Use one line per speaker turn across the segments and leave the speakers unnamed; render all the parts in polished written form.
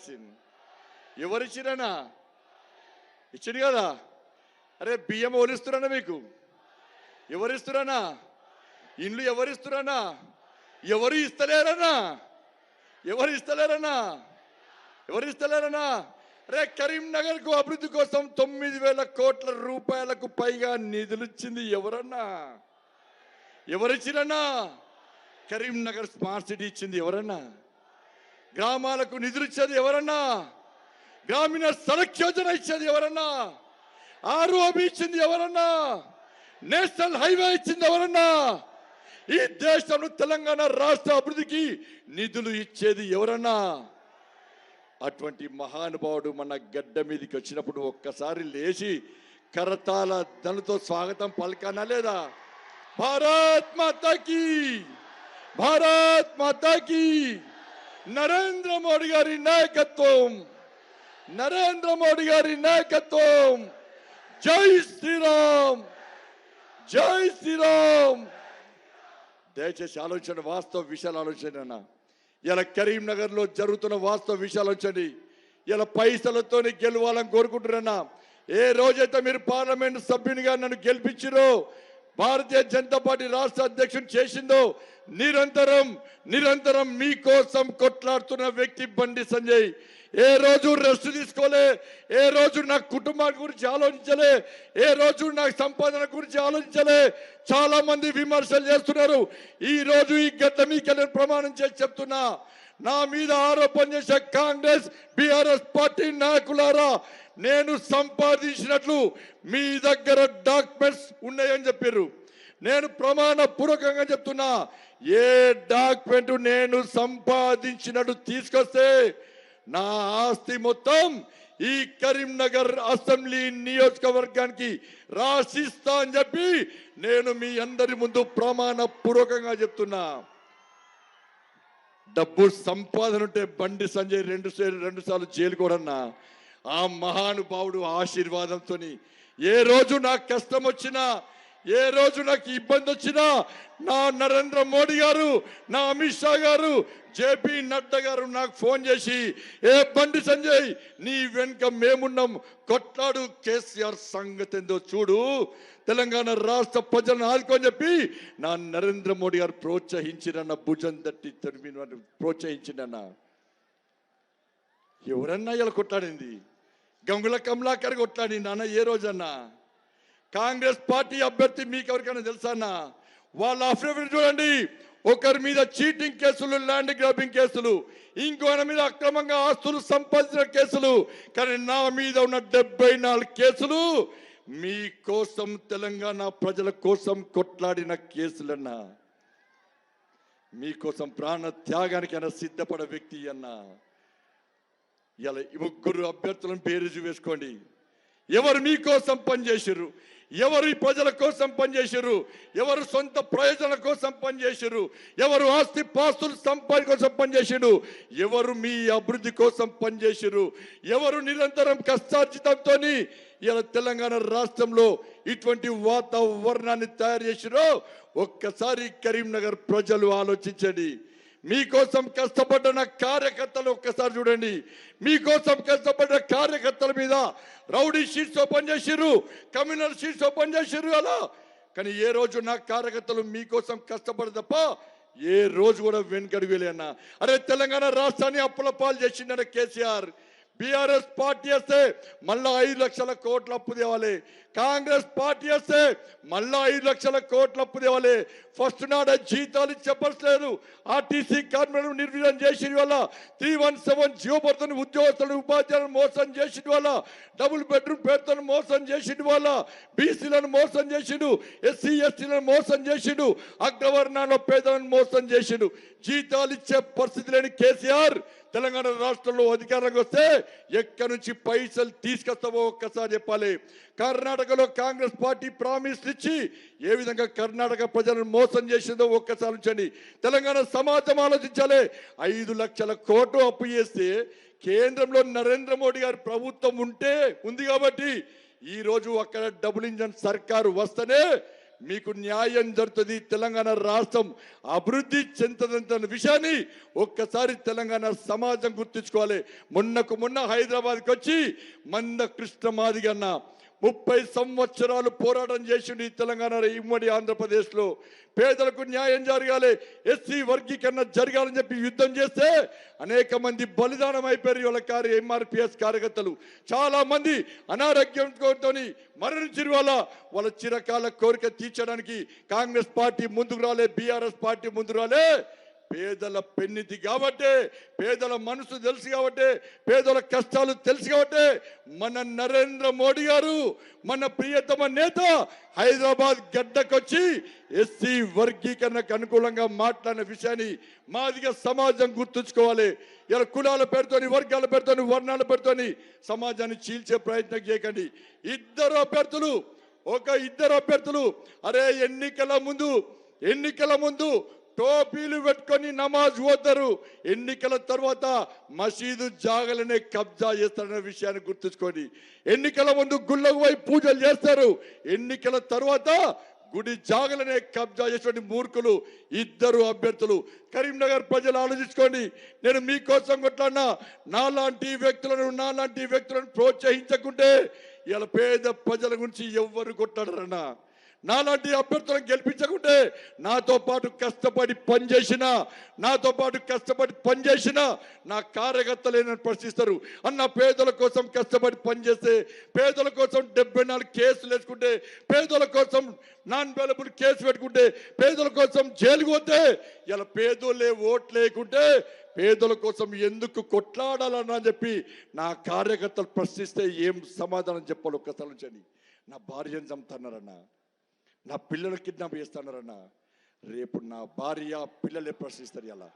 Vaccine ఎవరిచ్చిరన్నా? ఇచ్చింది కదా. అరే బియ్యం ఎవరిస్తున్నా? మీకు ఎవరిస్తున్నా? ఇండ్లు ఎవరిస్తున్నా? ఎవరు ఇస్తలేరన్నా? ఎవరు ఇస్తలేరన్నా? ఎవరు ఇస్తలేరన్నా? అరే కరీంనగర్ కు అభివృద్ధి కోసం 9,000 కోట్ల రూపాయలకు పైగా నిధులు ఇచ్చింది ఎవరన్నా? ఎవరిచ్చిరన్నా? కరీంనగర్ స్మార్ట్ సిటీ ఇచ్చింది ఎవరన్నా? గ్రామాలకు నిధులు ఇచ్చేది ఎవరన్నా? గ్రామీణ సడక్ యోజన ఇచ్చేది ఎవరన్నా? ఆర్ఓబి ఇచ్చింది ఎవరన్నా? నేషనల్ హైవే ఇచ్చింది ఎవరన్నా? ఈ దేశంలో తెలంగాణ రాష్ట్ర అభివృద్ధికి నిధులు ఇచ్చేది ఎవరన్నా? అటువంటి మహానుభావుడు మన గడ్డ మీదకి వచ్చినప్పుడు ఒక్కసారి లేచి కరతాల ధనుతో స్వాగతం పలకనా లేదా? భారత్ మాతాకి, భారత్ మాతాకి. నరేంద్ర మోడీ గారి నాయకత్వం, నరేంద్ర మోడీ గారి నాయకత్వం. జై శ్రీరామ్, జై శ్రీరామ్. దయచేసి ఆలోచన, వాస్తవ విషయాలు ఆలోచన. ఇలా కరీంనగర్లో జరుగుతున్న వాస్తవ విషయాలు వచ్చండి. ఇలా పైసలతోనే గెలవాలని కోరుకుంటున్నా. ఏ రోజైతే మీరు పార్లమెంట్ సభ్యునిగా నన్ను గెలిపించారో, భారతీయ జనతా పార్టీ రాష్ట్ర అధ్యక్షుడు చేసిందో, నిరంతరం నిరంతరం మీకోసం కొట్లాడుతున్న వ్యక్తి బండి సంజయ్. ఏ రోజు రెస్ట్ తీసుకోలే, ఏ రోజు నా కుటుంబాన్ని గురించి ఆలోచించలే, ఏ రోజు నా సంపాదన గురించి ఆలోచించలే. చాలా మంది విమర్శలు చేస్తున్నారు. ఈ రోజు ఈ గడ్డ మీకెళ్ళి ప్రమాణం చేసి చెప్తున్నా, నా మీద ఆరోపణ చేసే కాంగ్రెస్ బీఆర్ఎస్ పార్టీ నాయకులారా, నేను సంపాదించినట్లు మీ దగ్గర డాక్యుమెంట్స్ ఉన్నాయని చెప్పారు. నేను ప్రమాణ పూర్వకంగా చెప్తున్నా, ఏ డాక్యుమెంట్ నేను సంపాదించినట్టు తీసుకొస్తే నా ఆస్తి మొత్తం ఈ కరీంనగర్ అసెంబ్లీ నియోజకవర్గానికి రాసిస్తా అని చెప్పి నేను మీ అందరి ముందు ప్రమాణ పూర్వకంగా చెప్తున్నా. డబ్బు సంపాదన ఉంటే బండి సంజయ్ రెండు సార్లు జైలు కూడా. ఆ మహానుభావుడు ఆశీర్వాదంతో ఏ రోజు నాకు కష్టం వచ్చినా, ఏ రోజు నాకు ఇబ్బంది వచ్చినా, నా నరేంద్ర మోడీ గారు, నా అమిత్ షా గారు, జేపీ నడ్డా గారు నాకు ఫోన్ చేసి, ఏ బండి సంజయ్ నీ వెనుక మేమున్నాం, కొట్లాడు, కేసీఆర్ సంగతి ఏందో చూడు, తెలంగాణ రాష్ట్ర ప్రజలను ఆదుకొని చెప్పి నా నరేంద్ర మోడీ గారు ప్రోత్సహించిరన్న, భుజం తట్టి ప్రోత్సహించిందన్న. ఎవరన్నా ఇలా కొట్లాడింది? గంగుల కమలాకర్ కొట్లాడింది అన్న ఏ రోజన్నా? కాంగ్రెస్ పార్టీ అభ్యర్థి మీకు ఎవరికైనా తెలుసా అన్న? వాళ్ళ అఫిడవిట్ చూడండి. ఒకరి మీద చీటింగ్ కేసులు, ల్యాండ్ గ్రాబింగ్ కేసులు, ఇంకొకరి మీద అక్రమంగా ఆస్తులు సంపాదించిన కేసులు. కానీ నా మీద ఉన్న 74 కేసులు మీకోసం, తెలంగాణ ప్రజల కోసం కొట్లాడిన కేసులన్నా. మీకోసం ప్రాణ త్యాగానికైనా సిద్ధపడ వ్యక్తి అన్నా. ఇలా 3 అభ్యర్థులను బేరీజు వేసుకోండి. ఎవరు మీకోసం పనిచేసారు, ఎవరు ఈ ప్రజల కోసం పనిచేసారు, ఎవరు సొంత ప్రయోజనాల కోసం పనిచేసారు, ఎవరు ఆస్తి పాస్తులు సంపాదన కోసం పనిచేసారు, ఎవరు మీ అభివృద్ధి కోసం పనిచేసారు, ఎవరు నిరంతరం కష్టార్జితంతో ఇలా తెలంగాణ రాష్ట్రంలో ఇటువంటి వాతావరణాన్ని తయారు చేసారో ఒక్కసారి కరీంనగర్ ప్రజలు ఆలోచించండి. మీకోసం కష్టపడ్డ నా కార్యకర్తలు ఒక్కసారి చూడండి. మీకోసం కష్టపడ్డ కార్యకర్తల మీద రౌడీ షీట్స్ ఓపెన్ చేసిర్రు, కమ్యూనల్ షీట్స్ ఓపెన్ చేసిర్రు అలా. కానీ ఏ రోజు నా కార్యకర్తలు మీకోసం కష్టపడ తప్ప ఏ రోజు కూడా వెనుకడుగు వెళ్ళన్నా. అరే తెలంగాణ రాష్ట్రాన్ని అప్పుల పాలు చేసిందన్న కేసీఆర్. బీఆర్ఎస్ పార్టీ వస్తే మళ్ళా 5 లక్షల కోట్ల అప్పు తేవాలి. కాంగ్రెస్ పార్టీ వస్తే మళ్ళా 5 లక్షల కోట్ల అప్పు తేవాలి. ఫస్ట్ నాడ జీతాలు చెప్పలేదు. ఆర్టీసీ కార్మికులను నిర్వీర్యం చేసిన వల్ల, 317 జియో పడుతున్న ఉద్యోగస్తులను, ఉపాధ్యాయులను మోసం చేసిన వల్ల, డబుల్ బెడ్రూమ్ పేరుతో మోసం చేసిన వల్ల, బీసీలను మోసం చేసిండు, ఎస్సీ ఎస్టీలను మోసం చేసిండు, అగ్రవర్ణాల పేదలను మోసం చేసిండు. జీతాలు ఇచ్చే పరిస్థితి లేని కేసీఆర్ తెలంగాణ రాష్ట్రంలో అధికారంలోకి వస్తే ఎక్కడి నుంచి పైసలు తీసుకొస్తావో ఒక్కసారి చెప్పాలి. కర్ణాటకలో కాంగ్రెస్ పార్టీ ప్రామిస్ ఇచ్చి ఏ విధంగా కర్ణాటక ప్రజలను మోసం చేసిందో ఒక్కసారి ఉంచండి. తెలంగాణ సమాజం ఆలోచించాలి. 5 లక్షల కోట్లు అప్పు చేస్తే కేంద్రంలో నరేంద్ర మోడీ గారి ప్రభుత్వం ఉంది కాబట్టి ఈ రోజు అక్కడ డబుల్ ఇంజన్ సర్కారు వస్తేనే మీకు న్యాయం జరుగుతుంది, తెలంగాణ రాష్ట్రం అభివృద్ధి చెందుతుందన్న విషయాన్ని ఒక్కసారి తెలంగాణ సమాజం గుర్తుంచుకోవాలి. మొన్న హైదరాబాద్కి వచ్చి మంద కృష్ణ మాదిగ అన్న 30 సంవత్సరాలు పోరాటం చేసింది తెలంగాణ ఉమ్మడి ఆంధ్రప్రదేశ్లో. పేదలకు న్యాయం జరగాలి, ఎస్సీ వర్గీకరణ జరగాలని చెప్పి యుద్ధం చేస్తే అనేక మంది బలిదానం అయిపోయారు. వాళ్ళ ఎంఆర్పిఎస్ కార్యకర్తలు చాలా మంది అనారోగ్యంతో మరణించిన వాళ్ళ చిరకాల కోరిక తీర్చడానికి కాంగ్రెస్ పార్టీ ముందుకు రాలే, బీఆర్ఎస్ పార్టీ ముందుకు రాలే. పేదల పెన్నిధి కాబట్టి, పేదల మనసు తెలుసు కాబట్టి, పేదల కష్టాలు తెలుసు కాబట్టి మన నరేంద్ర మోడీ గారు, మన ప్రియతమ నేత హైదరాబాద్ గడ్డకొచ్చి ఎస్సీ వర్గీకరణకు అనుకూలంగా మాట్లాడిన విషయాన్ని మాదిగా సమాజం గుర్తుంచుకోవాలి. ఇలా కులాల పేరుతోని, వర్గాల పేరుతోని, వర్ణాల పేరుతోని సమాజాన్ని చీల్చే ప్రయత్నం చేయకండి. ఇద్దరు అభ్యర్థులు అరే ఎన్నికల ముందు టోపీలు పెట్టుకొని నమాజ్ పోతారు, ఎన్నికల తర్వాత మసీదు జాగలనే కబ్జా చేస్తారనే విషయాన్ని గుర్తుంచుకోండి. ఎన్నికల ముందు గుళ్ళకు పోయి పూజలు చేస్తారు, ఎన్నికల తర్వాత గుడి జాగలనే కబ్జా చేసేటువంటి మూర్ఖులు ఇద్దరు అభ్యర్థులు. కరీంనగర్ ప్రజలు ఆలోచించుకోండి. నేను మీకోసం కొట్లాడినా, నాలాంటి వ్యక్తులను ప్రోత్సహించకుంటే ఇలా పేద ప్రజల గురించి ఎవ్వరు కొట్లాడరన్నా. నాలాంటి అభ్యర్థులను గెలిపించకుంటే నాతో పాటు కష్టపడి పనిచేసిన నా కార్యకర్తలు ప్రశ్నిస్తారు అన్న. పేదల కోసం కష్టపడి పనిచేస్తే, పేదల కోసం 74 కేసులు వేసుకుంటే, పేదల కోసం నాన్ అవైలబుల్ కేసు పెట్టుకుంటే, పేదల కోసం జైలుకు పోతే, ఇలా పేదోళ్ళే ఓట్లు లేకుంటే పేదల కోసం ఎందుకు కొట్లాడాలన్నా చెప్పి నా కార్యకర్తలు ప్రశ్నిస్తే ఏం సమాధానం చెప్పాలి ఒక్కసారి నుంచండి. నా భార్యను చంపుతున్నారన్నా, నా పిల్లలు కిడ్నాప్ చేస్తున్నారన్నా. రేపు నా భార్య పిల్లలే ప్రశ్నిస్తారు. ఇలా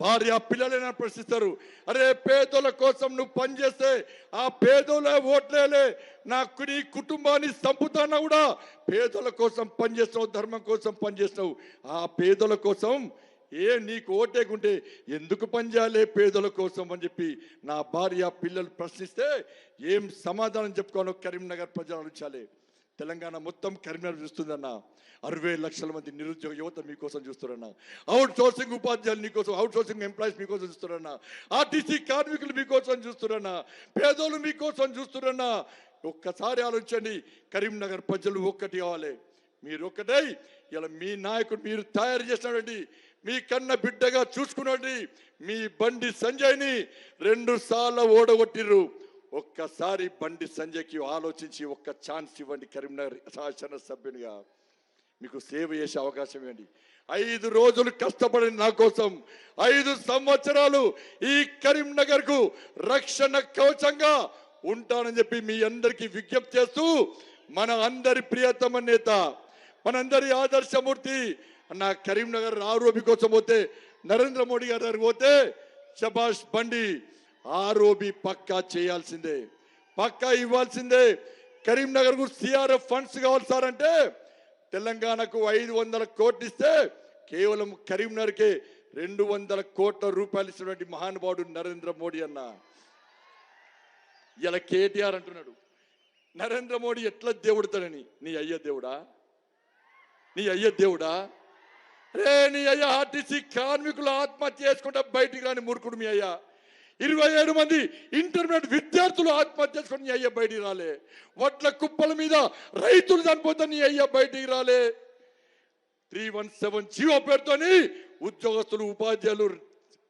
భార్య పిల్లలైనా ప్రశ్నిస్తారు. అరే పేదల కోసం నువ్వు పనిచేస్తే ఆ పేదోళ్ళ ఓట్లేలే, నీ కుటుంబాన్ని చంపుతానా కూడా పేదల కోసం పనిచేస్తావు, ధర్మం కోసం పనిచేస్తావు. ఆ పేదల కోసం నీకు ఓటేకుంటే ఎందుకు పనిచేయాలి పేదల కోసం అని చెప్పి నా భార్య పిల్లలు ప్రశ్నిస్తే ఏం సమాధానం చెప్పుకోను కరీంనగర్ ప్రజలు ఆలోచించాలి. తెలంగాణ మొత్తం కరీంనగర్ చూస్తుందన్న. 60 లక్షల మంది నిరుద్యోగ యువత మీకోసం చూస్తారన్న. అవుట్ సోర్సింగ్ ఉపాధ్యాయులు మీకోసం, అవుట్ సోర్సింగ్ ఎంప్లాయీస్ మీకోసం చూస్తారన్న. ఆర్టీసీ కార్మికులు మీకోసం చూస్తారన్న. పేదోళ్ళు మీకోసం చూస్తారన్న. ఒక్కసారి ఆలోచించండి. కరీంనగర్ ప్రజలు ఒక్కటి కావాలి, మీరు ఒక్కటై ఇలా మీ నాయకుడు మీరు తయారు చేసినటువంటి, మీ కన్న బిడ్డగా చూసుకున్నటువంటి మీ బండి సంజయ్ని 2 సార్లు ఓడగొట్టిర్రు. ఒక్కసారి బండి సంజయ్కి ఆలోచించి ఒక్క ఛాన్స్ ఇవ్వండి. కరీంనగర్ శాసనసభ్యునిగా మీకు సేవ చేసే అవకాశం ఇవ్వండి. 5 రోజులు కష్టపడిన నా కోసం 5 సంవత్సరాలు ఈ కరీంనగర్కు రక్షణ కవచంగా ఉంటానని చెప్పి మీ అందరికీ విజ్ఞప్తి చేస్తూ, మన అందరి ప్రియతమ నేత, మనందరి ఆదర్శమూర్తి అన్న కరీంనగర్ ఆరోపి కోసం పోతే, నరేంద్ర మోడీ గారి దగ్గర పోతే శబాష్ బండి ఆరోబి పక్కా చేయాల్సిందే, పక్కా ఇవ్వాల్సిందే. కరీంనగర్ కు సిఆర్ఎఫ్ ఫండ్స్ కావాలి సార్ అంటే తెలంగాణకు 500 కోట్లు ఇస్తే కేవలం కరీంనగర్కే 200 కోట్ల రూపాయలు ఇచ్చినటువంటి మహానుభావుడు నరేంద్ర మోడీ అన్న. ఇలా కేటీఆర్ అంటున్నాడు నరేంద్ర మోడీ ఎట్లా దేవుడుతాడని. నీ అయ్య దేవుడా? రే నీ అయ్య ఆర్టీసీ కార్మికులు ఆత్మహత్య చేసుకుంటా బయటికి రాని మూర్ఖుడు మీ అయ్య. 27 మంది ఇంటర్మీడియట్ విద్యార్థులు ఆత్మహత్య చేసుకుని నీ అయ్య బయటికి రాలే. వడ్ల కుప్పల మీద రైతులు చనిపోతే నీ అయ్య బయటికి రాలే. 317 జీవో పేరుతోని ఉద్యోగస్తులు ఉపాధ్యాయులు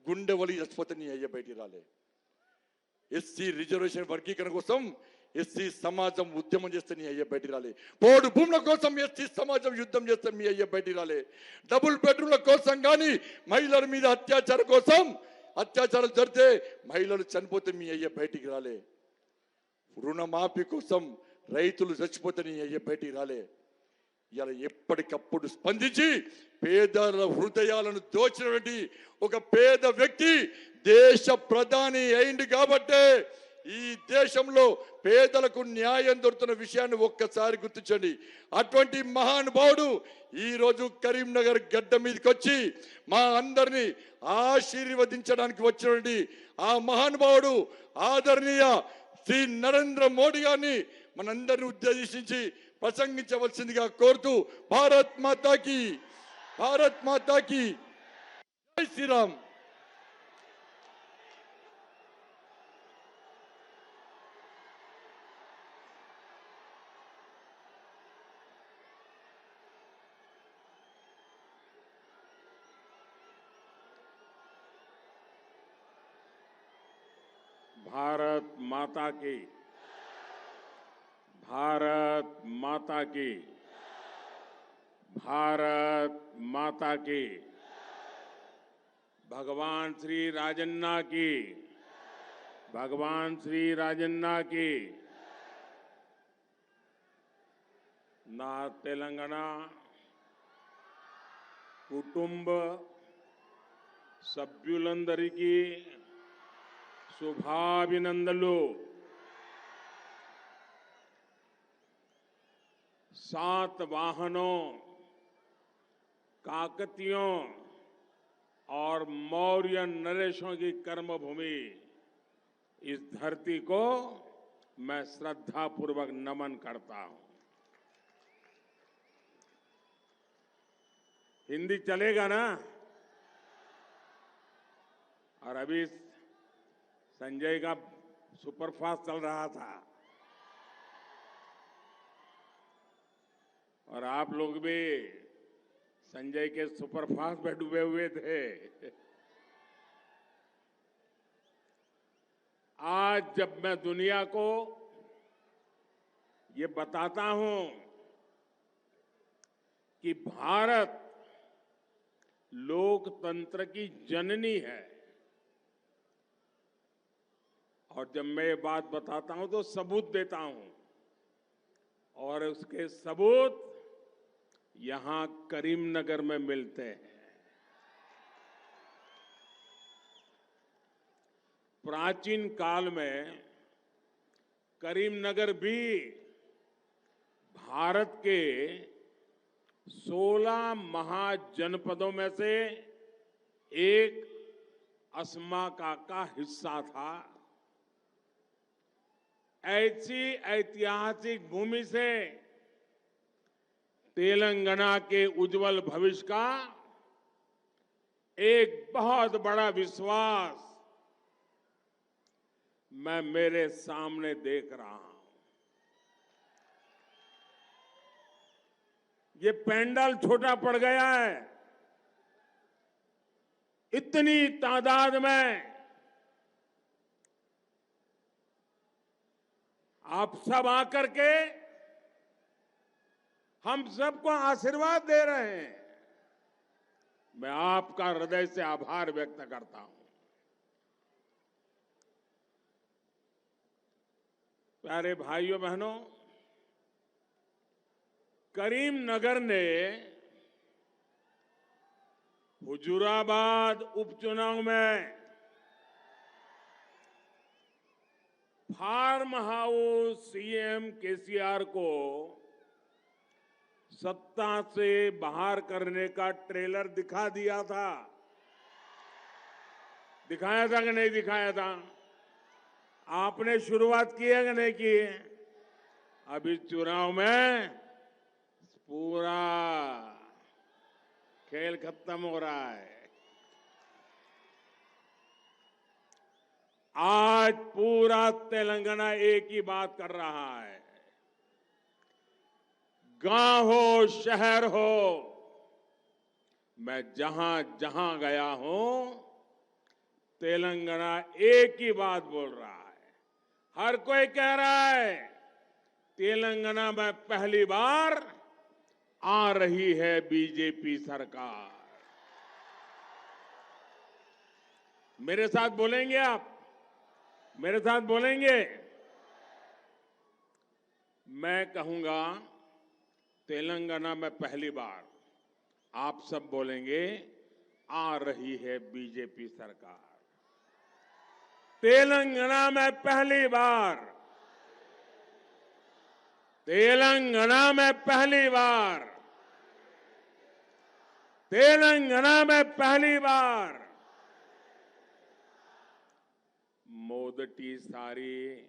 గుండె వలి చచ్చిపోతే నీ అయ్య బయటికి రాలే. ఎస్సీ రిజర్వేషన్ వర్గీకరణ కోసం ఎస్సీ సమాజం ఉద్యమం చేస్తే నీ అయ్య బయటికి రాలే. పోడు భూముల కోసం ఎస్సీ సమాజం యుద్ధం చేస్తే మీ అయ్య బయటికి రాలే. డబుల్ బెడ్రూమ్ల కోసం కానీ, మహిళల మీద అత్యాచారాలు జరిగితే మహిళలు చనిపోతే మీ అయ్య బయటికి రాలే. రుణమాఫీ కోసం రైతులు చచ్చిపోతే నీ అయ్య బయటికి రాలే. ఇలా ఎప్పటికప్పుడు స్పందించి పేదల హృదయాలను దోచినటువంటి ఒక పేద వ్యక్తి దేశ ప్రధాని అయింది కాబట్టే ఈ దేశంలో పేదలకు న్యాయం దొరుకుతున్న విషయాన్ని ఒక్కసారి గుర్తించండి. అటువంటి మహానుభావుడు ఈరోజు కరీంనగర్ గడ్డ మీదకి వచ్చి మా అందరినీ ఆశీర్వదించడానికి వచ్చినటువంటి ఆ మహానుభావుడు ఆదరణీయ శ్రీ నరేంద్ర మోడీ గారిని మనందరినీ ఉద్దేశించి ప్రసంగించవలసిందిగా కోరుతూ భారత్ మాతాకి జై శ్రీరామ్.
भारत माता की, भारत माता की, भारत माता की, भगवान श्री राजन्ना की, भगवान श्री राजन्ना की. ना तेलंगाना कुटुंब సభ్యులందరికీ శుభాభినందనలు. 7 वाहनों, काकतियों और मौर्य नरेशों की कर्मभूमि इस धरती को मैं श्रद्धापूर्वक नमन करता हूं. हिंदी चलेगा ना? और अभी संजय का सुपरफास्ट चल रहा था और आप लोग भी संजय के सुपरफास्ट में डूबे हुए थे. आज जब मैं दुनिया को ये बताता हूं कि भारत लोकतंत्र की जननी है, और जब मैं ये बात बताता हूं तो सबूत देता हूं, और उसके सबूत यहां करीमनगर में मिलते हैं. प्राचीन काल में करीमनगर भी भारत के 16 महाजनपदों में से एक अस्माका का हिस्सा था. ऐसी ऐतिहासिक भूमि से तेलंगाना के उज्जवल भविष्य का एक बहुत बड़ा विश्वास मैं मेरे सामने देख रहा हूं. ये पंडाल छोटा पड़ गया है. इतनी तादाद में आप सब आकर के हम सबको आशीर्वाद दे रहे हैं. मैं आपका हृदय से आभार व्यक्त करता हूं. प्यारे भाइयों बहनों, करीमनगर ने हुजूराबाद उपचुनाव में फार्म हाउस सीएम केसीआर को सत्ता से बाहर करने का ट्रेलर दिखा दिया था. दिखाया था कि नहीं दिखाया था? आपने शुरुआत की है कि नहीं की? अभी चुनाव में पूरा खेल खत्म हो रहा है. आज पूरा तेलंगाना एक ही बात कर रहा है. गांव हो, शहर हो, मैं जहां जहां गया हूं, तेलंगाना एक ही बात बोल रहा है. हर कोई कह रहा है तेलंगाना में पहली बार आ रही है बीजेपी सरकार. मेरे साथ बोलेंगे आप? मेरे साथ बोलेंगे? मैं कहूंगा तेलंगाना में पहली बार. आप सब बोलेंगे आ रही है बीजेपी सरकार. तेलंगाना में पहली बार, तेलंगाना में पहली बार, तेलंगाना में पहली बार मोदटी सारी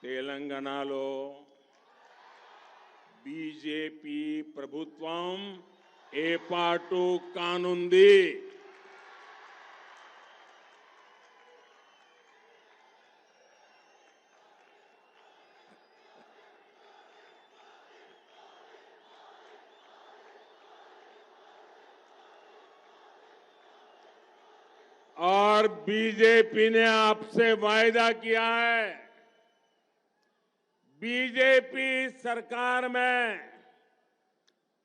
తెలంగాణలో బీజేపీ ప్రభుత్వం ఏర్పాటు కానుంది. और बीजेपी ने आपसे वायदा किया है, बीजेपी सरकार में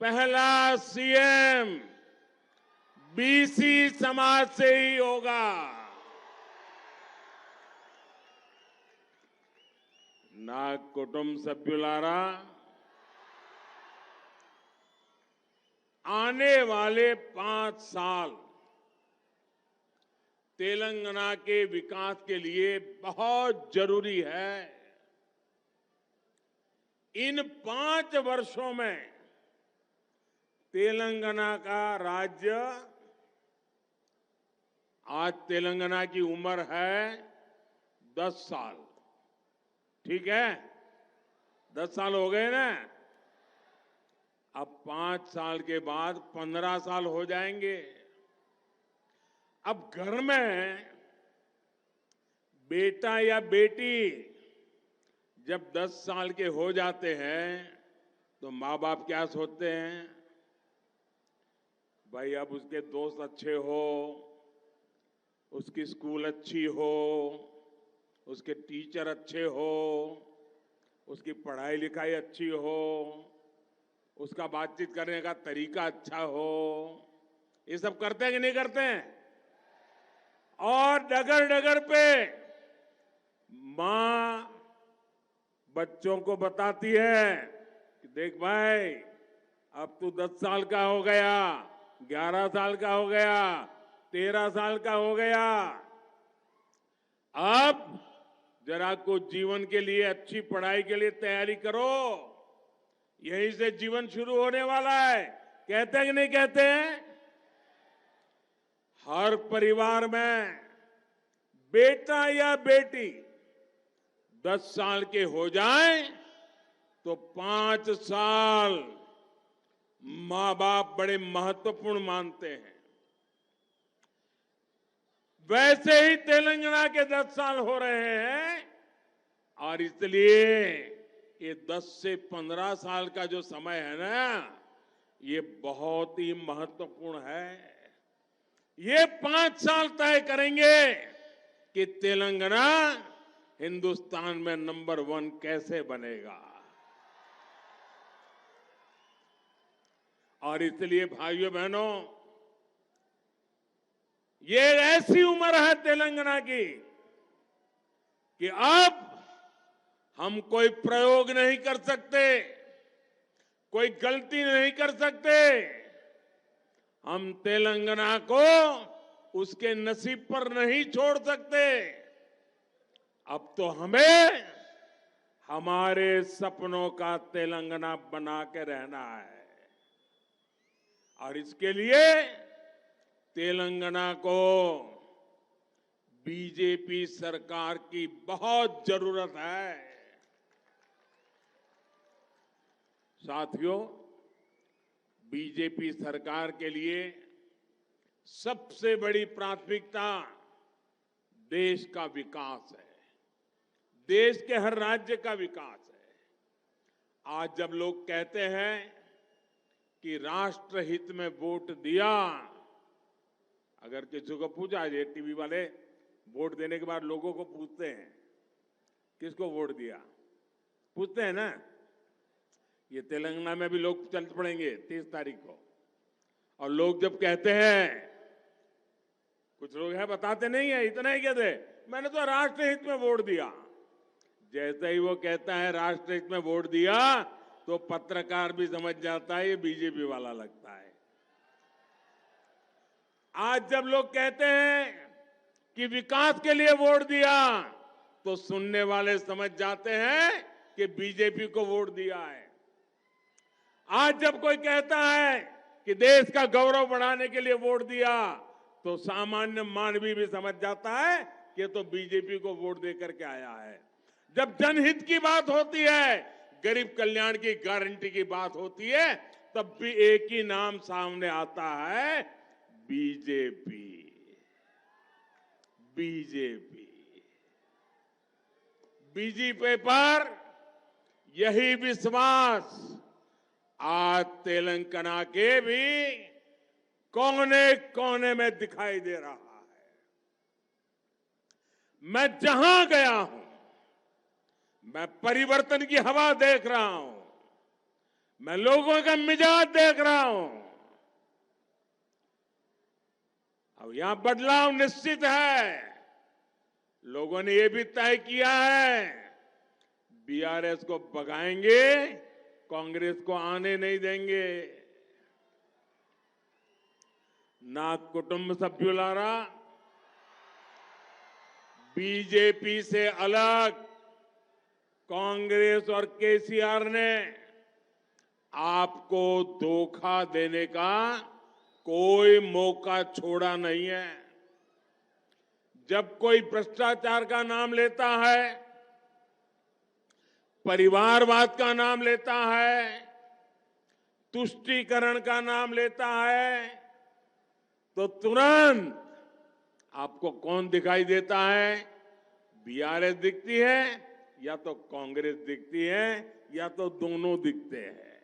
पहला सीएम बीसी समाज से ही होगा. నా కుటుంబ సభ్యులారా, आने वाले 5 साल तेलंगाना के विकास के लिए बहुत जरूरी है. इन 5 वर्षों में तेलंगाना का राज्य, आज तेलंगाना की उम्र है 10 साल, ठीक है? 10 साल हो गए ना. अब 5 साल के बाद 15 साल हो जाएंगे. अब घर में बेटा या बेटी जब 10 साल के हो जाते हैं तो माँ बाप क्या सोचते हैं? भाई अब उसके दोस्त अच्छे हो, उसकी स्कूल अच्छी हो, उसके टीचर अच्छे हो, उसकी पढ़ाई लिखाई अच्छी हो, उसका बातचीत करने का तरीका अच्छा हो. ये सब करते हैं कि नहीं करते हैं? और डगर डगर पे मां बच्चों को बताती है कि देख भाई, अब तू 10 साल का हो गया, 11 साल का हो गया, 13 साल का हो गया, अब जरा कुछ जीवन के लिए, अच्छी पढ़ाई के लिए तैयारी करो, यहीं से जीवन शुरू होने वाला है. कहते हैं कि नहीं कहते हैं? हर परिवार में बेटा या बेटी 10 साल के हो जाएं तो 5 साल मां बाप बड़े महत्वपूर्ण मानते हैं. वैसे ही तेलंगाना के 10 साल हो रहे हैं और इसलिए ये 10 से 15 साल का जो समय है ना, ये बहुत ही महत्वपूर्ण है. ये 5 साल तय करेंगे कि तेलंगाना हिंदुस्तान में नंबर 1 कैसे बनेगा. और इसलिए भाइयों बहनों, ये ऐसी उम्र है तेलंगाना की कि अब हम कोई प्रयोग नहीं कर सकते, कोई गलती नहीं कर सकते. हम तेलंगाना को उसके नसीब पर नहीं छोड़ सकते. अब तो हमें हमारे सपनों का तेलंगाना बना के रहना है. और इसके लिए तेलंगाना को बीजेपी सरकार की बहुत जरूरत है. साथियों, बीजेपी सरकार के लिए सबसे बड़ी प्राथमिकता देश का विकास है, देश के हर राज्य का विकास है. आज जब लोग कहते हैं कि राष्ट्रहित में वोट दिया, अगर किसी को पूछा, ये टीवी वाले वोट देने के बाद लोगों को पूछते हैं किसको वोट दिया, पूछते हैं ना. ये तेलंगाना में भी लोग चल पड़ेंगे 30 तारीख को. और लोग जब कहते हैं, कुछ लोग हैं बताते नहीं है, इतना ही कहते मैंने तो राष्ट्रहित में वोट दिया. जैसे ही वो कहता है राष्ट्रहित में वोट दिया, तो पत्रकार भी समझ जाता है ये बीजेपी वाला लगता है. आज जब लोग कहते हैं कि विकास के लिए वोट दिया, तो सुनने वाले समझ जाते हैं कि बीजेपी को वोट दिया है. आज जब कोई कहता है कि देश का गौरव बढ़ाने के लिए वोट दिया, तो सामान्य मानवी भी समझ जाता है कि तो बीजेपी को वोट देकर के आया है. जब जनहित की बात होती है, गरीब कल्याण की गारंटी की बात होती है, तब भी एक ही नाम सामने आता है, बीजेपी। बीजेपी। बीजेपी पर यही विश्वास आज तेलंगाना के भी कोने कोने में दिखाई दे रहा है। मैं जहां गया हूं, मैं परिवर्तन की हवा देख रहा हूं, मैं लोगों का मिजाज देख रहा हूं। अब यहां बदलाव निश्चित है। लोगों ने यह भी तय किया है, बीआरएस को भगाएंगे, कांग्रेस को आने नहीं देंगे। ना कुटुंब सभ्युलारा, बीजेपी से अलग कांग्रेस और केसीआर ने आपको धोखा देने का कोई मौका छोड़ा नहीं है। जब कोई भ्रष्टाचार का नाम लेता है, परिवारवाद का नाम लेता है, तुष्टीकरण का नाम लेता है, तो तुरंत आपको कौन दिखाई देता है? बीआरएस दिखती है, या तो कांग्रेस दिखती है, या तो दोनों दिखते हैं।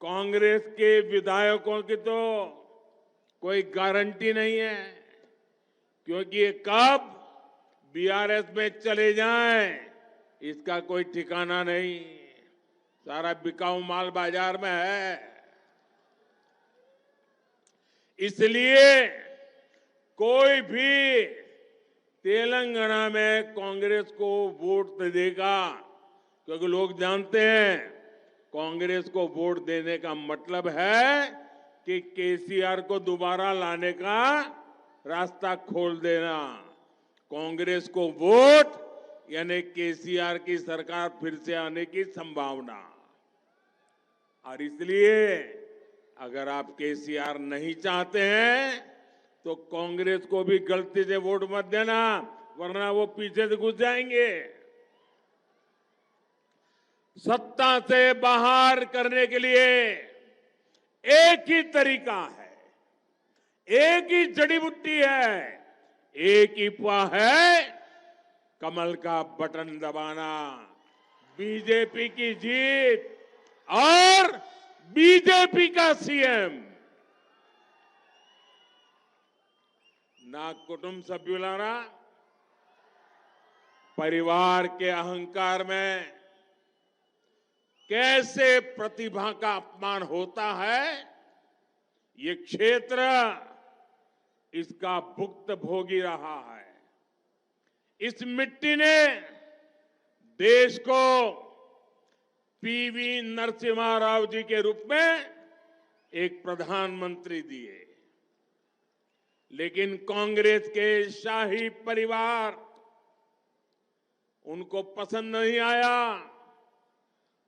कांग्रेस के विधायकों की तो कोई गारंटी नहीं है, क्योंकि ये कब बीआरएस में चले जाएं, इसका कोई ठिकाना नहीं। सारा बिकाऊ माल बाजार में है। इसलिए कोई भी तेलंगाना में कांग्रेस को वोट देगा, क्योंकि लोग जानते हैं कांग्रेस को वोट देने का मतलब है कि केसीआर को दोबारा लाने का रास्ता खोल देना। कांग्रेस को वोट यानी केसीआर की सरकार फिर से आने की संभावना। और इसलिए अगर आप केसीआर नहीं चाहते हैं तो कांग्रेस को भी गलती से वोट मत देना, वरना वो पीछे से घुस जाएंगे। सत्ता से बाहर करने के लिए एक ही तरीका है, एक ही जड़ी बूटी है, एक ही उपाय है, कमल का बटन दबाना। बीजेपी की जीत और बीजेपी का सीएम। ना कुटुंब सभ्युलारा, परिवार के अहंकार में कैसे प्रतिभा का अपमान होता है, ये क्षेत्र इसका भुक्तभोगी रहा है। इस मिट्टी ने देश को पीवी नरसिम्हा राव जी के रूप में एक प्रधानमंत्री दिए, लेकिन कांग्रेस के शाही परिवार उनको पसंद नहीं आया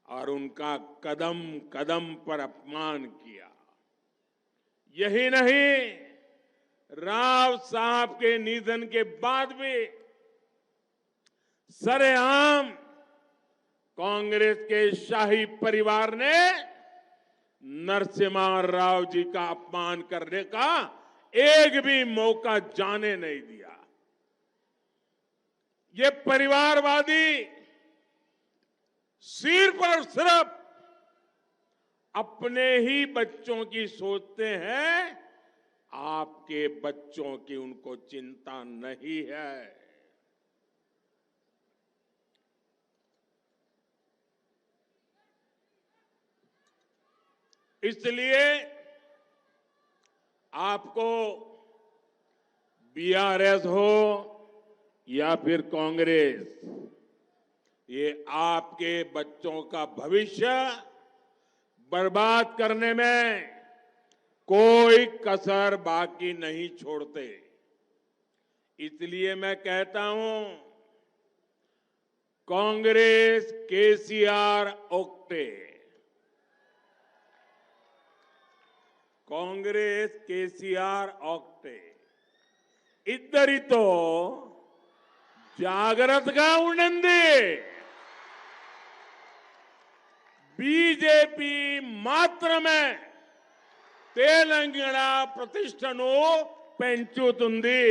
और उनका कदम कदम पर अपमान किया। यही नहीं, राव साहब के निधन के बाद भी सरेआम कांग्रेस के शाही परिवार ने नरसिम्हा राव जी का अपमान करने का एक भी मौका जाने नहीं दिया। ये परिवारवादी सिर्फ और सिर्फ अपने ही बच्चों की सोचते हैं, आपके बच्चों की उनको चिंता नहीं है। इसलिए आपको बीआरएस हो या फिर कांग्रेस, ये आपके बच्चों का भविष्य बर्बाद करने में कोई कसर बाकी नहीं छोड़ते। इसलिए मैं कहता हूं, कांग्रेस केसीआर ओक्टे, कांग्रेस केसीआर ओक्टे, इधर ही तो జాగ్రత్తగా ఉండండి. బీజేపీ మాత్రమే తెలంగాణ ప్రతిష్టను పెంచుతుంది.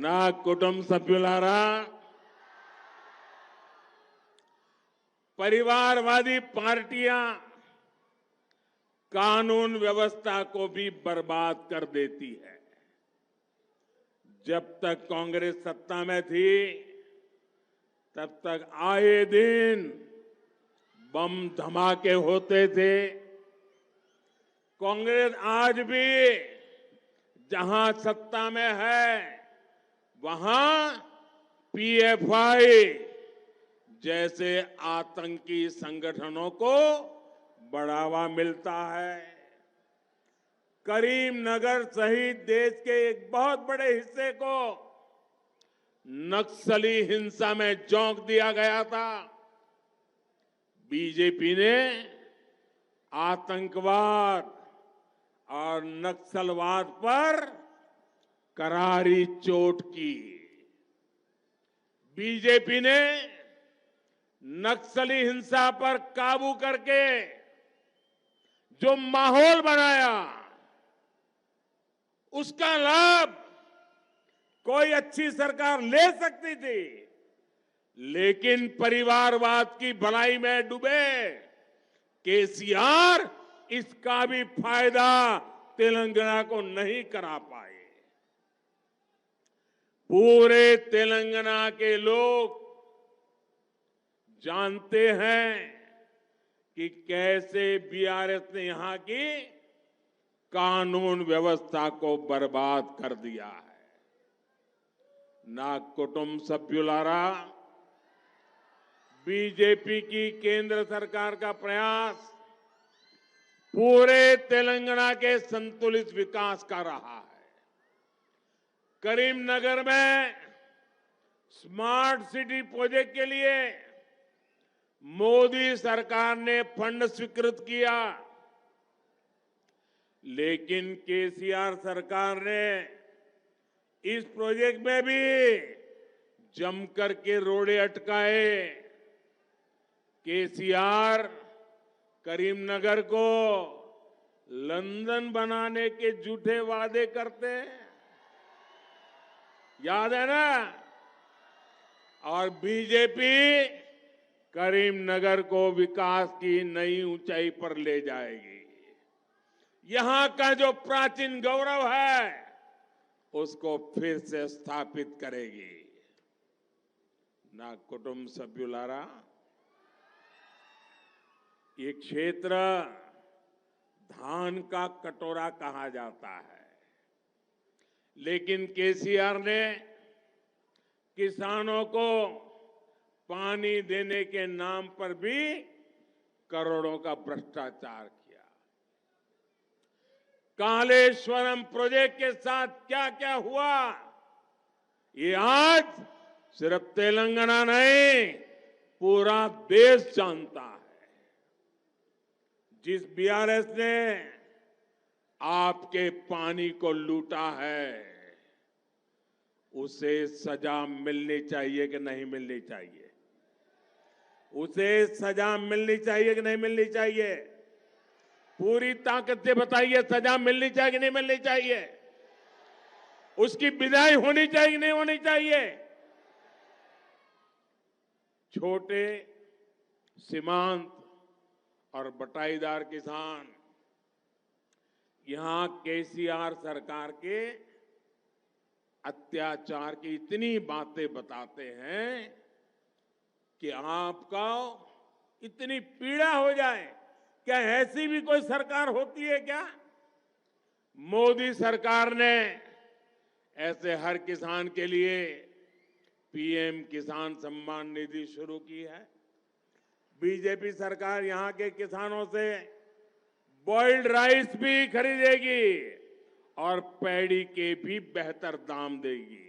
నా కుటుంబ సభ్యులారా, परिवारवादी पार्टियां कानून व्यवस्था को भी बर्बाद कर देती है. जब तक कांग्रेस सत्ता में थी तब तक आए दिन बम धमाके होते थे. कांग्रेस आज भी जहां सत्ता में है वहां पीएफआई जैसे आतंकी संगठनों को बढ़ावा मिलता है. करीमनगर सहित देश के एक बहुत बड़े हिस्से को नक्सली हिंसा में झोंक दिया गया था. बीजेपी ने आतंकवाद और नक्सलवाद पर करारी चोट की. बीजेपी ने नक्सली हिंसा पर काबू करके जो माहौल बनाया उसका लाभ कोई अच्छी सरकार ले सकती थी, लेकिन परिवारवाद की भलाई में डूबे केसीआर इसका भी फायदा तेलंगाना को नहीं करा पाए. पूरे तेलंगाना के लोग जानते हैं कि कैसे बीआरएस ने यहां की कानून व्यवस्था को बर्बाद कर दिया है. ना कुटुंब सभ्युलारा, बीजेपी की केंद्र सरकार का प्रयास पूरे तेलंगाना के संतुलित विकास का रहा है. करीमनगर में स्मार्ट सिटी प्रोजेक्ट के लिए मोदी सरकार ने फंड स्वीकृत किया, लेकिन केसीआर सरकार ने इस प्रोजेक्ट में भी जमकर के रोड़े अटकाए. केसीआर करीमनगर को लंदन बनाने के झूठे वादे करते हैं, याद है ना? और बीजेपी करीमनगर को विकास की नई ऊंचाई पर ले जाएगी. यहां का जो प्राचीन गौरव है उसको फिर से स्थापित करेगी. ना कुटुंब सभ्युलारा, ये क्षेत्र धान का कटोरा कहा जाता है, लेकिन केसीआर ने किसानों को पानी देने के नाम पर भी करोड़ों का भ्रष्टाचार किया. कालेश्वरम प्रोजेक्ट के साथ क्या क्या हुआ ये आज सिर्फ तेलंगाना नहीं पूरा देश जानता है. जिस बीआरएस ने आपके पानी को लूटा है उसे सजा मिलनी चाहिए कि नहीं मिलनी चाहिए? उसे सजा मिलनी चाहिए कि नहीं मिलनी चाहिए? पूरी ताकत से बताइए, सजा मिलनी चाहिए कि नहीं मिलनी चाहिए? उसकी विदाई होनी चाहिए कि नहीं होनी चाहिए? छोटे सीमांत और बटाईदार किसान यहां केसीआर सरकार के अत्याचार की इतनी बातें बताते हैं कि आपका इतनी पीड़ा हो जाए. क्या ऐसी भी कोई सरकार होती है क्या? मोदी सरकार ने ऐसे हर किसान के लिए पीएम किसान सम्मान निधि शुरू की है. बीजेपी सरकार यहां के किसानों से बॉइल्ड राइस भी खरीदेगी और पैडी के भी बेहतर दाम देगी.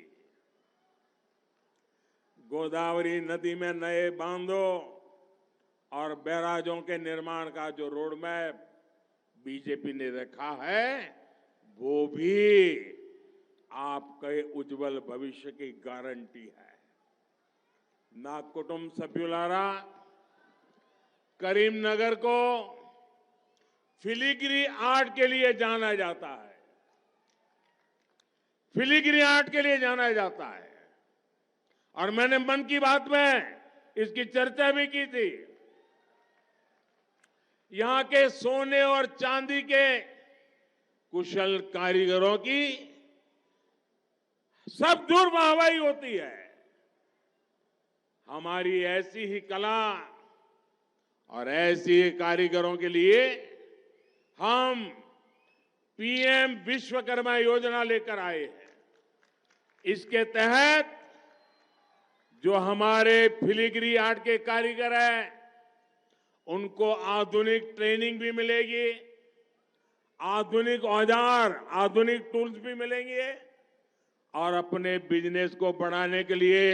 गोदावरी नदी में नए बांधों और बैराजों के निर्माण का जो रोड मैप बीजेपी ने रखा है, वो भी आपके उज्जवल भविष्य की गारंटी है। ना कुटुंब सभ्युलारा, करीमनगर को फिलिग्री आर्ट के लिए जाना जाता है। फिलिग्री आर्ट के लिए जाना जाता है। और मैंने मन की बात में इसकी चर्चा भी की थी। यहां के सोने और चांदी के कुशल कारीगरों की सब दूर वाहवाही होती है। हमारी ऐसी ही कला और ऐसी ही कारीगरों के लिए हम पीएम विश्वकर्मा योजना लेकर आए हैं। इसके तहत जो हमारे फिलिग्री आर्ट के कारीगर हैं, उनको आधुनिक ट्रेनिंग भी मिलेगी, आधुनिक औजार, आधुनिक टूल्स भी मिलेंगे और अपने बिजनेस को बढ़ाने के लिए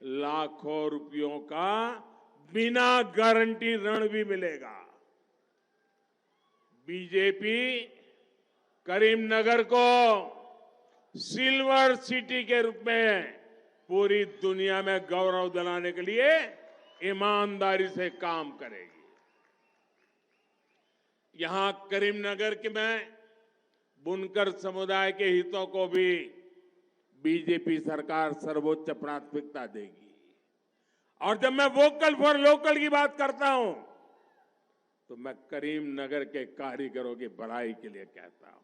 लाखों रुपयों का बिना गारंटी ऋण भी मिलेगा। बीजेपी करीमनगर को सिल्वर सिटी के रूप में पूरी दुनिया में गौरव दिलाने के लिए ईमानदारी से काम करेगी। यहां करीमनगर के में बुनकर समुदाय के हितों को भी बीजेपी सरकार सर्वोच्च प्राथमिकता देगी। और जब मैं वोकल फॉर लोकल की बात करता हूं, तो मैं करीमनगर के कारीगरों की भलाई के लिए कहता हूं।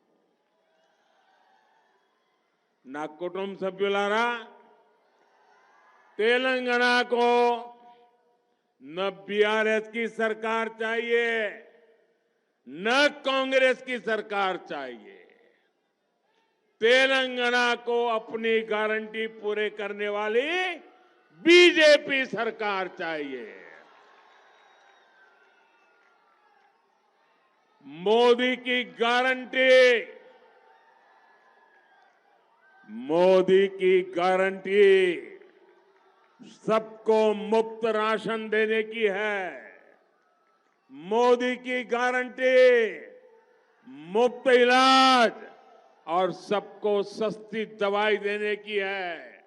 ना कुटुंब सभ्युलारा, तेलंगाना को न बीआरएस की सरकार चाहिए, न कांग्रेस की सरकार चाहिए। तेलंगाना को अपनी गारंटी पूरे करने वाली बीजेपी सरकार चाहिए। मोदी की गारंटी, मोदी की गारंटी सबको मुफ्त राशन देने की है। मोदी की गारंटी मुफ्त इलाज और सबको सस्ती दवाई देने की है।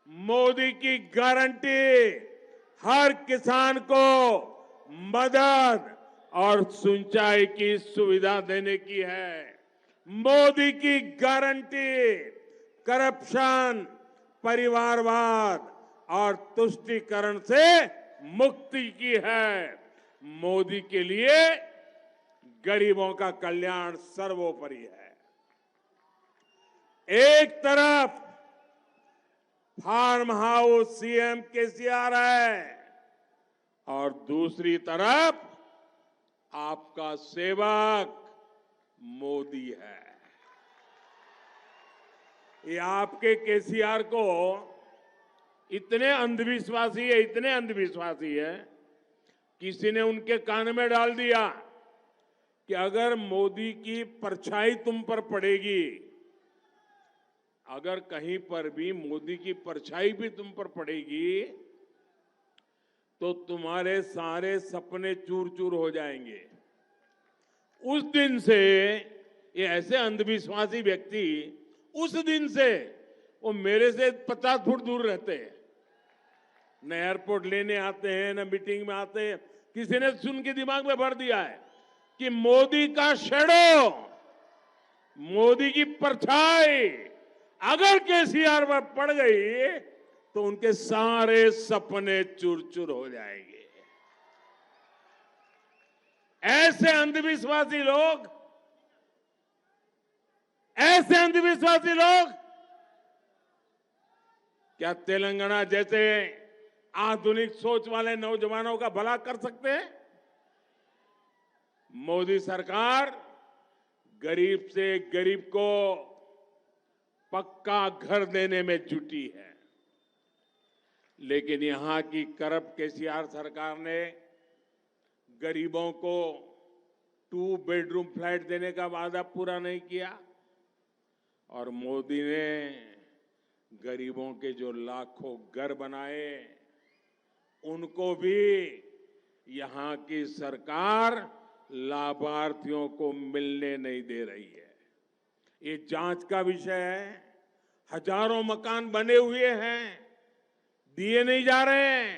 मोदी की गारंटी हर किसान को मदद और सिंचाई की सुविधा देने की है। मोदी की गारंटी करप्शन, परिवारवाद और तुष्टीकरण से मुक्ति की है। मोदी के लिए गरीबों का कल्याण सर्वोपरि है। एक तरफ फार्म हाउस सीएम केसीआर है और दूसरी तरफ आपका सेवक मोदी है। ये आपके केसीआर को इतने अंधविश्वासी है, किसी ने उनके कान में डाल दिया कि अगर मोदी की परछाई तुम पर पड़ेगी, अगर कहीं पर भी मोदी की परछाई भी तुम पर पड़ेगी, तो तुम्हारे सारे सपने चूर चूर हो जाएंगे। उस दिन से ये ऐसे अंधविश्वासी व्यक्ति, उस दिन से वो मेरे से 50 फुट दूर रहते हैं। न एयरपोर्ट लेने आते हैं, न मीटिंग में आते हैं। किसी ने सुन के दिमाग में भर दिया है कि मोदी का शैडो, मोदी की परछाई अगर केसीआर पर पड़ गई तो उनके सारे सपने चूर चूर हो जाएंगे। ऐसे अंधविश्वासी लोग क्या तेलंगाना जैसे आधुनिक सोच वाले नौजवानों का भला कर सकते हैं? मोदी सरकार गरीब से गरीब को पक्का घर देने में जुटी है, लेकिन यहां की करप्ट केसीआर सरकार ने गरीबों को 2 बेडरूम फ्लैट देने का वादा पूरा नहीं किया और मोदी ने गरीबों के जो लाखों घर बनाए, उनको भी यहां की सरकार लाभार्थियों को मिलने नहीं दे रही है। ये जांच का विषय है। हजारों मकान बने हुए हैं, दिए नहीं जा रहे हैं।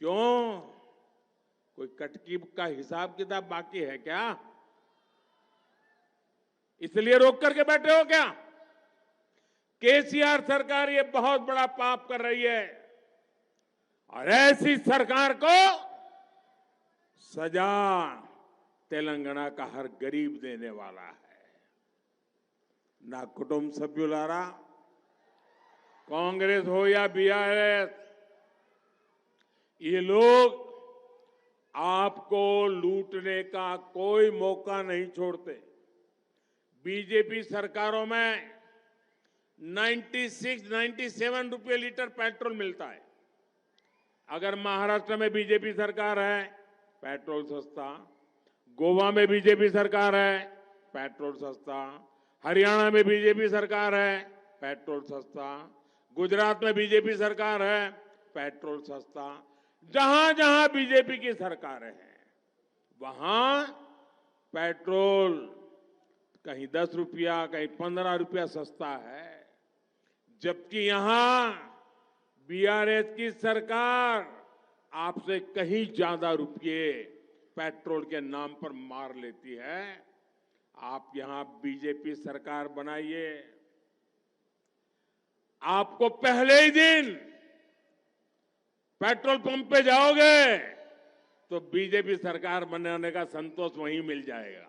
क्यों? कोई कटकी का हिसाब किताब बाकी है क्या? इसलिए रोक करके बैठे हो क्या? केसीआर सरकार ये बहुत बड़ा पाप कर रही है और ऐसी सरकार को सजा तेलंगाना का हर गरीब देने वाला है। ना कुटुंब सभ्युलारा, कांग्रेस हो या बीआरएस, ये लोग आपको लूटने का कोई मौका नहीं छोड़ते। बीजेपी सरकारों में 96-97 रुपये लीटर पेट्रोल मिलता है। अगर महाराष्ट्र में बीजेपी सरकार है, पेट्रोल सस्ता। गोवा में बीजेपी सरकार है, पेट्रोल सस्ता। हरियाणा में बीजेपी सरकार है, पेट्रोल सस्ता। गुजरात में बीजेपी सरकार है, पेट्रोल सस्ता। जहां जहां बीजेपी की सरकार है, वहां पेट्रोल कहीं 10 रुपया, कहीं 15 रुपया सस्ता है। जबकि यहां बीआरएस की सरकार आपसे कहीं ज्यादा रुपये पेट्रोल के नाम पर मार लेती है। आप यहां बीजेपी सरकार बनाइए, आपको पहले ही दिन पेट्रोल पंप पे जाओगे तो बीजेपी सरकार बनाने का संतोष वहीं मिल जाएगा।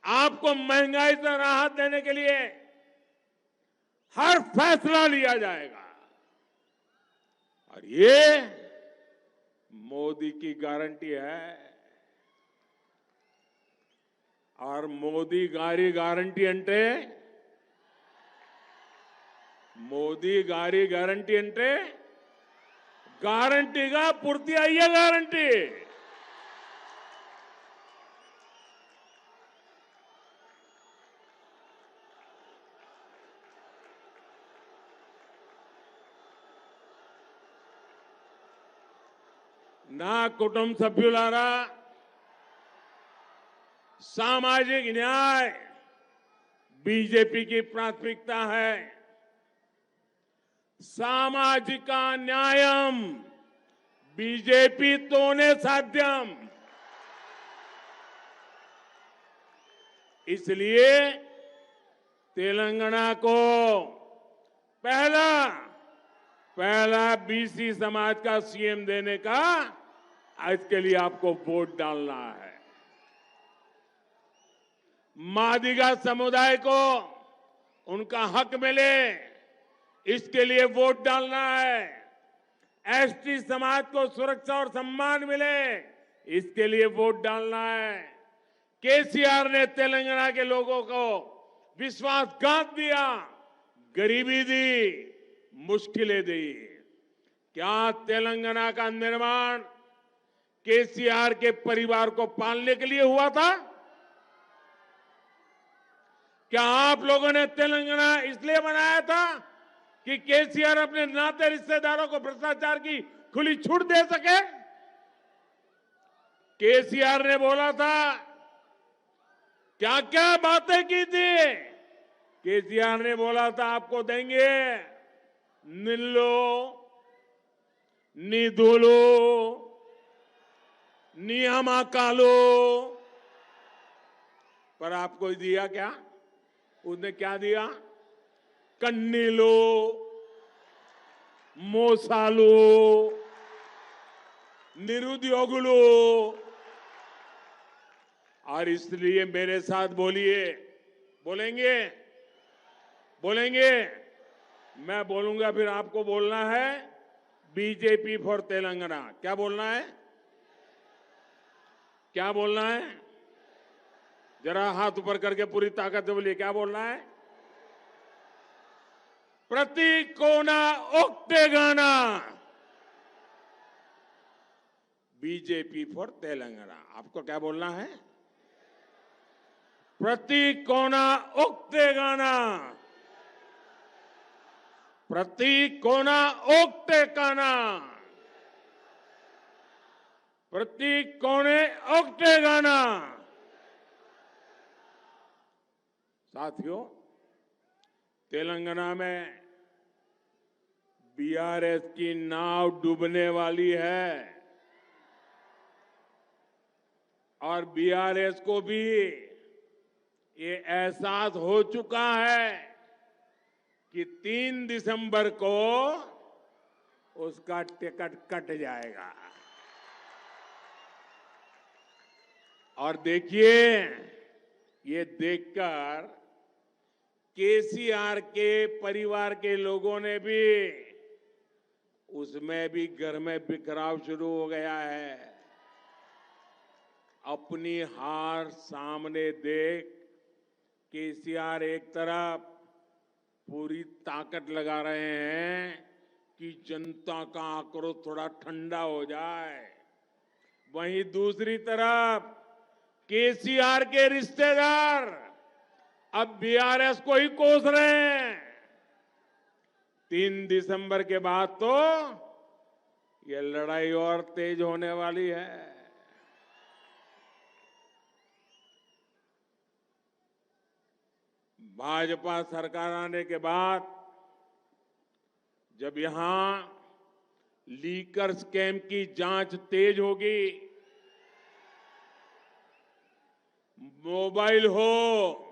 आपको महंगाई से राहत देने के लिए हर फैसला लिया जाएगा और ये मोदी की गारंटी है। और मोदी गारी गारंटी अंटे గ్యారంటీగా పూర్తి అయ్యే గ్యారంటీ। నా కుటుంబ సభ్యులారా, सामाजिक न्याय बीजेपी की प्राथमिकता है। सामाजिक न्यायम बीजेपी तोने साध्यम। इसलिए तेलंगाना को पहला बीसी समाज का सीएम देने का, इसके लिए आपको वोट डालना है। मादिगा समुदाय को उनका हक मिले, इसके लिए वोट डालना है। एसटी समाज को सुरक्षा और सम्मान मिले, इसके लिए वोट डालना है। केसीआर ने तेलंगाना के लोगों को विश्वासघात दिया, गरीबी दी, मुश्किलें दी। क्या तेलंगाना का निर्माण केसीआर के परिवार को पालने के लिए हुआ था? क्या आप लोगों ने तेलंगाना इसलिए बनाया था कि केसीआर अपने नाते रिश्तेदारों को भ्रष्टाचार की खुली छूट दे सके? केसीआर ने बोला था, क्या क्या बातें की थी? केसीआर ने बोला था आपको देंगे निल्लो, निधुलो, नियमाकालो, पर आपको दिया क्या? उसने क्या दिया? कन्नीलो, मोसालो, निरुद्योगुलो। और इसलिए मेरे साथ बोलेंगे? मैं बोलूंगा, फिर आपको बोलना है बीजेपी फॉर तेलंगाना। क्या बोलना है? जरा हाथ ऊपर करके पूरी ताकत से बोलिए, क्या बोलना है? प्रतीकोना ओक्टेगाना, बीजेपी फॉर तेलंगाना। आपको क्या बोलना है? प्रति कोना उगते गाना, प्रति कोना उगते काना, प्रति कोने उगते गाना। साथियों, तेलंगाना में बीआरएस की नाव डूबने वाली है और बीआरएस को भी ये एहसास हो चुका है कि 3 दिसंबर को उसका टिकट कट जाएगा। और देखिए, ये देखकर केसीआर के परिवार के लोगों ने भी, उसमें भी घर में बिखराव शुरू हो गया है। अपनी हार सामने देख केसीआर एक तरफ पूरी ताकत लगा रहे हैं कि जनता का आक्रोश थोड़ा ठंडा हो जाए, वहीं दूसरी तरफ केसीआर के रिश्तेदार अब बीआरएस को ही कोस रहे हैं। 3 दिसंबर के बाद तो ये लड़ाई और तेज होने वाली है। भाजपा सरकार आने के बाद जब यहां लीकर स्कैम की जांच तेज होगी, मोबाइल हो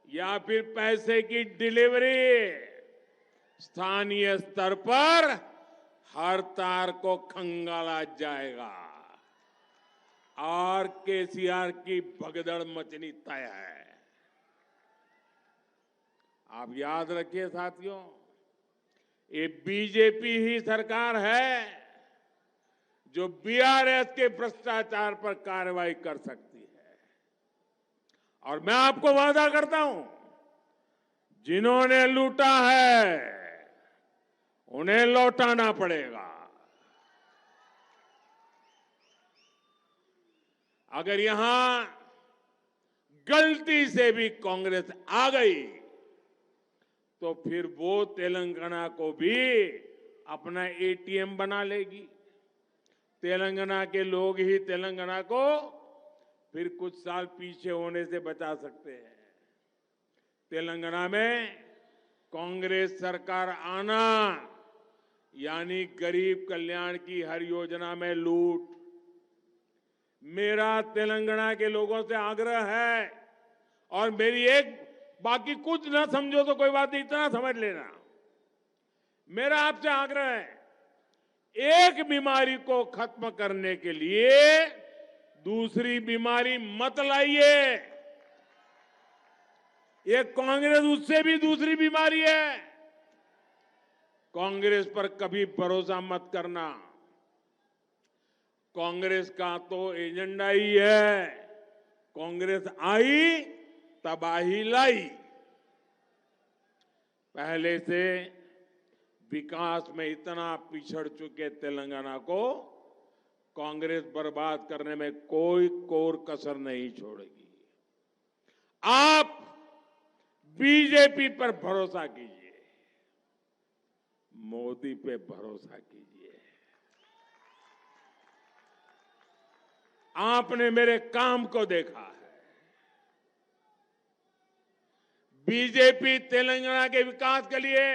या फिर पैसे की डिलीवरी, स्थानीय स्तर पर हर तार को खंगाला जाएगा और केसीआर की भगदड़ मचनी तय है। आप याद रखिए साथियों, ये बीजेपी ही सरकार है जो बीआरएस के भ्रष्टाचार पर कार्रवाई कर सकती है। और मैं आपको वादा करता हूं, जिन्होंने लूटा है उन्हें लौटाना पड़ेगा। अगर यहां गलती से भी कांग्रेस आ गई तो फिर वो तेलंगाना को भी अपना एटीएम बना लेगी। तेलंगाना के लोग ही तेलंगाना को फिर कुछ साल पीछे होने से बचा सकते हैं। तेलंगाना में कांग्रेस सरकार आना यानी गरीब कल्याण की हर योजना में लूट। मेरा तेलंगाना के लोगों से आग्रह है, और मेरी एक, बाकी कुछ ना समझो तो कोई बात नहीं, इतना समझ लेना, मेरा आपसे आग्रह है, एक बीमारी को खत्म करने के लिए दूसरी बीमारी मत लाइए। ये कांग्रेस उससे भी दूसरी बीमारी है। कांग्रेस पर कभी भरोसा मत करना। कांग्रेस का तो एजेंडा ही है, कांग्रेस आई तबाही लाई। पहले से विकास में इतना पिछड़ चुके तेलंगाना को कांग्रेस बर्बाद करने में कोई कोर कसर नहीं छोड़ेगी। आप बीजेपी पर भरोसा कीजिए, मोदी पे भरोसा कीजिए। आपने मेरे काम को देखा है। बीजेपी तेलंगाना के विकास के लिए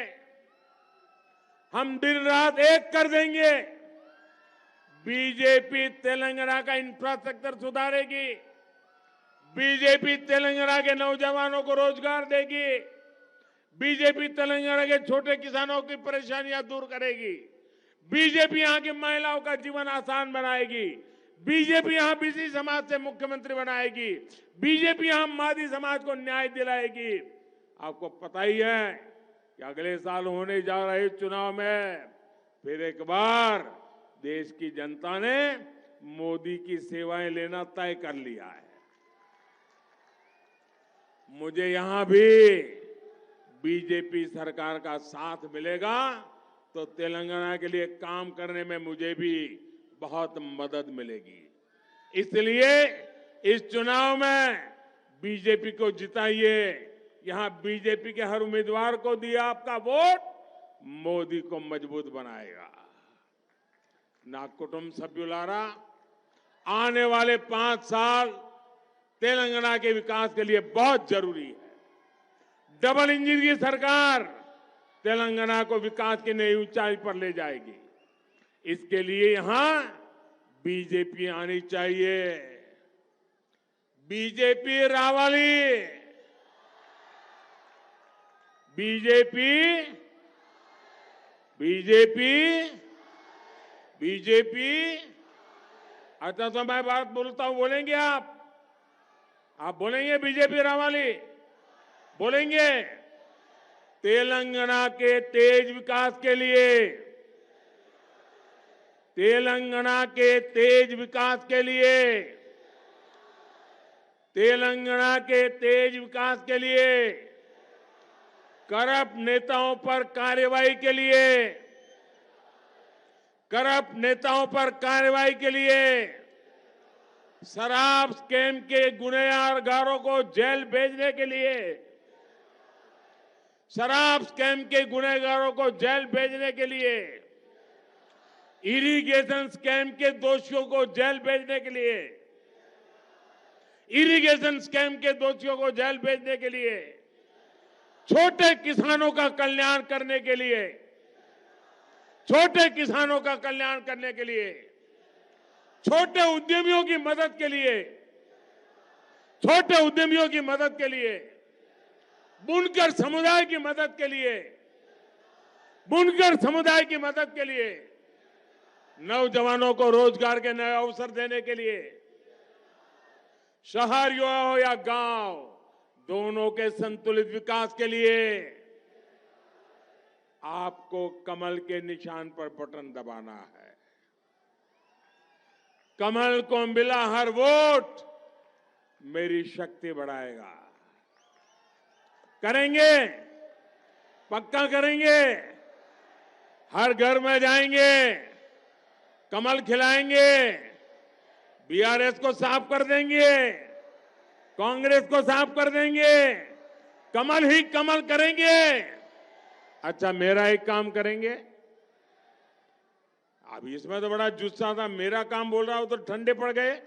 हम दिन रात एक कर देंगे। बीजेपी तेलंगाना का इंफ्रास्ट्रक्चर सुधारेगी, बीजेपी तेलंगाना के नौजवानों को रोजगार देगी, बीजेपी तेलंगाना के छोटे किसानों की परेशानियां दूर करेगी, बीजेपी यहां की महिलाओं का जीवन आसान बनाएगी, बीजेपी यहां बीसी समाज से मुख्यमंत्री बनाएगी, बीजेपी यहां मादी समाज को न्याय दिलाएगी। आपको पता ही है कि अगले साल होने जा रहे चुनाव में फिर एक बार देश की जनता ने मोदी की सेवाएं लेना तय कर लिया है। मुझे यहां भी बीजेपी सरकार का साथ मिलेगा तो तेलंगाना के लिए काम करने में मुझे भी बहुत मदद मिलेगी। इसलिए इस चुनाव में बीजेपी को जिताइए। यहां बीजेपी के हर उम्मीदवार को दिया आपका वोट मोदी को मजबूत बनाएगा। ना कुटुंब सभ्युलारा, आने वाले 5 साल तेलंगाना के विकास के लिए बहुत जरूरी है। डबल इंजन की सरकार तेलंगाना को विकास की नई ऊंचाई पर ले जाएगी। इसके लिए यहां बीजेपी आनी चाहिए। बीजेपी रावाली, बीजेपी, बीजेपी, बीजेपी। अच्छा तो मैं बात बोलता हूं, बोलेंगे आप बोलेंगे बीजेपी रावाली, बोलेंगे। तेलंगाना के तेज विकास के लिए, तेलंगाना के तेज विकास के लिए, तेलंगाना के तेज विकास के लिए, करप्ट नेताओं पर कार्रवाई के लिए, करप्ट नेताओं पर कार्रवाई के लिए, शराब स्कैम के गुनहगारों को जेल भेजने के लिए, शराब स्कैम के गुनहगारों को जेल भेजने के लिए, इरिगेशन स्कैम के दोषियों को जेल भेजने के लिए, इरिगेशन स्कैम के दोषियों को जेल भेजने के लिए, छोटे किसानों का कल्याण करने के लिए, छोटे किसानों का कल्याण करने के लिए, छोटे उद्यमियों की मदद के लिए, छोटे उद्यमियों की मदद के लिए, बुनकर समुदाय की मदद के लिए, बुनकर समुदाय की मदद के लिए, नौजवानों को रोजगार के नए अवसर देने के लिए, शहर हो या गांव, दोनों के संतुलित विकास के लिए आपको कमल के निशान पर बटन दबाना है। कमल को मिला हर वोट मेरी शक्ति बढ़ाएगा। करेंगे, पक्का करेंगे। हर घर में जाएंगे, कमल खिलाएंगे, बीआरएस को साफ कर देंगे, कांग्रेस को साफ कर देंगे, कमल ही कमल करेंगे। अच्छा मेरा एक काम करेंगे। अब इसमें तो बड़ा जुस्सा था, मेरा काम बोल रहा हूं तो ठंडे पड़ गए।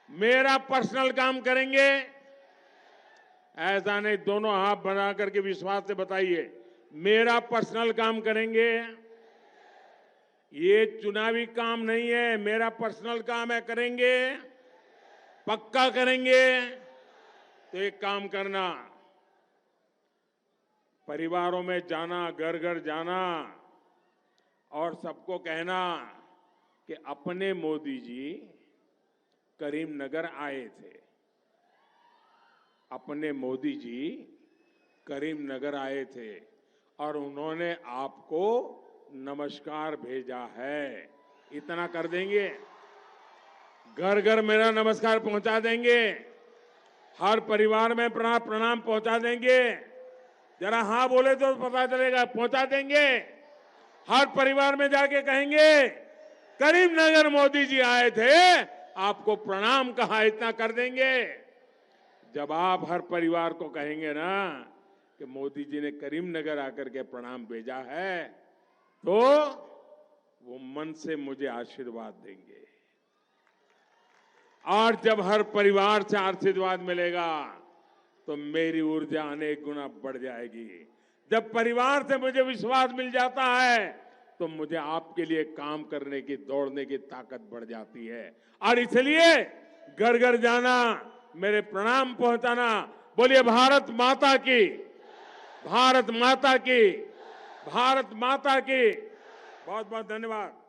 मेरा पर्सनल काम करेंगे, ऐसा नहीं, दोनों हाथ बना करके विश्वास से बताइए, मेरा पर्सनल काम करेंगे। ये चुनावी काम नहीं है, मेरा पर्सनल काम है, करेंगे, पक्का करेंगे। तो एक काम करना, परिवारों में जाना, घर घर जाना और सबको कहना कि अपने मोदी जी करीमनगर आए थे, अपने मोदी जी करीमनगर आए थे और उन्होंने आपको नमस्कार भेजा है। इतना कर देंगे, घर घर मेरा नमस्कार पहुंचा देंगे, हर परिवार में प्रणाम पहुंचा देंगे। जरा हाँ बोले तो पता चलेगा, पहुंचा देंगे। हर परिवार में जाके कहेंगे करीमनगर मोदी जी आए थे, आपको प्रणाम कहा, इतना कर देंगे। जब आप हर परिवार को कहेंगे ना कि मोदी जी ने करीमनगर आकर के प्रणाम भेजा है, तो वो मन से मुझे आशीर्वाद देंगे। और जब हर परिवार से आशीर्वाद मिलेगा तो मेरी ऊर्जा अनेक गुना बढ़ जाएगी। जब परिवार से मुझे विश्वास मिल जाता है तो मुझे आपके लिए काम करने की, दौड़ने की ताकत बढ़ जाती है। और इसलिए घर घर जाना, मेरे प्रणाम पहुंचाना। बोलिए भारत माता की, भारत माता की, भारत माता की। बहुत बहुत धन्यवाद।